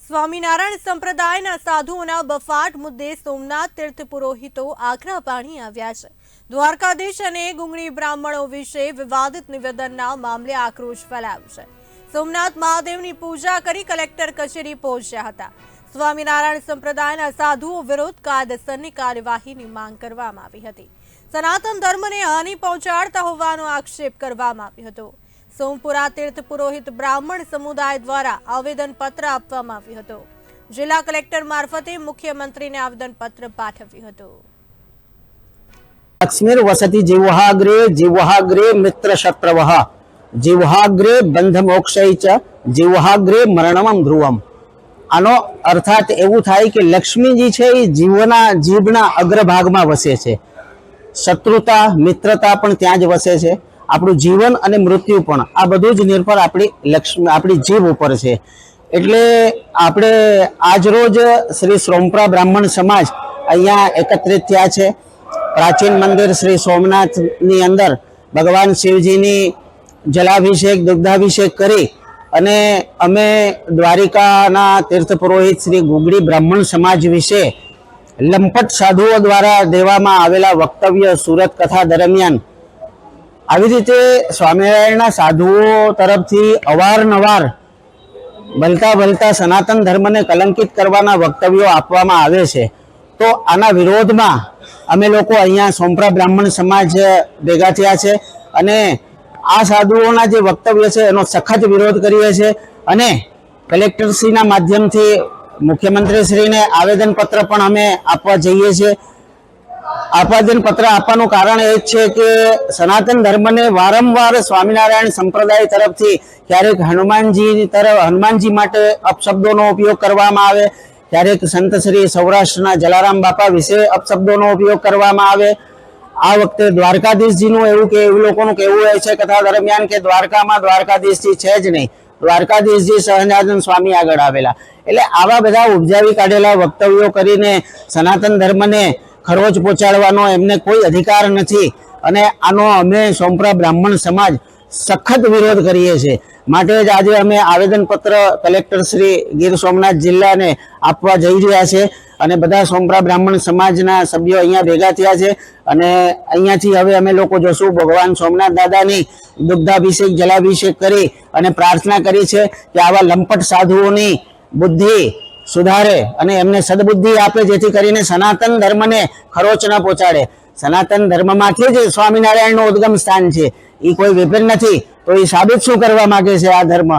સ્વામિનારાયણ સંપ્રદાયના સાધુઓના બફાટ મુદ્દે સોમનાથ તીર્થ પુરોહિતો આકરા પાણી આવ્યા છે। દ્વારકાધીશ અને ગુંગળી બ્રાહ્મણો વિશે વિવાદિત નિવેદનના મામલે આક્રોશ ફેલાયો છે। સોમનાથ મહાદેવની પૂજા કરી કલેક્ટર કચેરી પહોંચ્યા હતા। સ્વામિનારાયણ સંપ્રદાયના સાધુઓ વિરુદ્ધ કાયદેસરની કાર્યવાહીની માંગ કરવામાં આવી હતી। સનાતન ધર્મને હાનિ પહોંચાડતા હોવાનો આક્ષેપ કરવામાં આવ્યો હતો। સોમપુરા તીર્થ પુરોહિત બ્રાહ્મણ સમુદાય દ્વારા આવેદનપત્ર આપવામાં આવ્યું હતું। જિલ્લા કલેક્ટર મારફતે મુખ્યમંત્રીને આવેદનપત્ર પાઠવ્યું હતું। લક્ષ્મીર વસતિ જીવહાગ્રે મિત્ર શત્રવઃ જીવહાગ્રે બંધ મોક્ષય ચ જીવહાગ્રે મરણમ ધ્રુવમ। આનો અર્થાત એવું થાય કે લક્ષ્મીજી છે એ જીવના અગ્રભાગમાં વસે છે, શત્રુતા મિત્રતા પણ ત્યાં જ વસે છે, આપણું જીવન અને મૃત્યુ પણ આ બધું જ નિર્ભર આપણી જીવ ઉપર છે। એટલે આપણે આજરોજ શ્રી સોમપુરા બ્રાહ્મણ સમાજ અહીંયા એકત્રિત થયા છે। પ્રાચીન મંદિર શ્રી સોમનાથની અંદર ભગવાન શિવજીની જલાભિષેક દુગ્ધાભિષેક કરી અને અમે દ્વારિકાના તીર્થ પુરોહિત શ્રી ગુંગળી બ્રાહ્મણ સમાજ વિશે લંપટ સાધુઓ દ્વારા દેવામાં આવેલા વક્તવ્ય સુરત કથા દરમિયાન આવી રીતે સ્વામિનારાયણના સાધુઓ તરફથી અવારનવાર ભલતા સનાતન ધર્મને કલંકિત કરવાના વક્તવ્યો આપવામાં આવે છે। તો આના વિરોધમાં અમે લોકો અહીંયા સોમપુરા બ્રાહ્મણ સમાજ ભેગા થયા છે અને આ સાધુઓના જે વક્તવ્ય છે એનો સખત વિરોધ કરીએ છીએ અને કલેક્ટરશ્રીના માધ્યમથી મુખ્યમંત્રીશ્રીને આવેદનપત્ર પણ અમે આપવા જઈએ છીએ। આવેદનપત્ર આપવાનું કારણ એ છે કે સનાતન ધર્મને વારંવાર સ્વામિનારાયણ સંપ્રદાય તરફથી ક્યારેક હનુમાનજી માટે અપશબ્દોનો ઉપયોગ કરવામાં આવે, ક્યારેક સંત શ્રી સૌરાષ્ટ્રના જલારામ બાપા વિશે અપશબ્દોનો ઉપયોગ કરવામાં આવે। આ વખતે દ્વારકાધીશજીનું એવું લોકોનું કહેવું હોય છે કથા દરમિયાન કે દ્વારકામાં દ્વારકાધીશજી છે જ નહીં, દ્વારકાધીશજી સહજાનંદ સ્વામી આગળ આવેલા। એટલે આવા બધા ઉપજાવી કાઢેલા વક્તવ્યો કરીને સનાતન ધર્મને ખરોચ પહોંચાડવાનો એમને કોઈ અધિકાર નથી અને આનો અમે સોમપુરા બ્રાહ્મણ સમાજ સખત વિરોધ કરીએ છીએ। માટે જ આજે અમે આવેદનપત્ર કલેક્ટર શ્રી ગીર સોમનાથ જિલ્લાને આપવા જઈ રહ્યા છે અને બધા સોમપુરા બ્રાહ્મણ સમાજના સભ્યો અહીંયા ભેગા થયા છે અને અહીંયાથી હવે અમે લોકો જોશું ભગવાન સોમનાથ દાદાની દુગ્ધાભિષેક જલાભિષેક કરી અને પ્રાર્થના કરી છે કે આવા લંપટ સાધુઓની બુદ્ધિ સુધારે અને એમને સદબુદ્ધિ આપે જેથી કરીને સનાતન ધર્મને ખરોચ ન પહોંચાડે। સનાતન ધર્મમાંથી જ સ્વામિનારાયણનું ઉદ્ગમ સ્થાન છે, એ કોઈ વિભિન્ન નથી। તો એ સાબિત શું કરવા માંગે છે આ ધર્મ?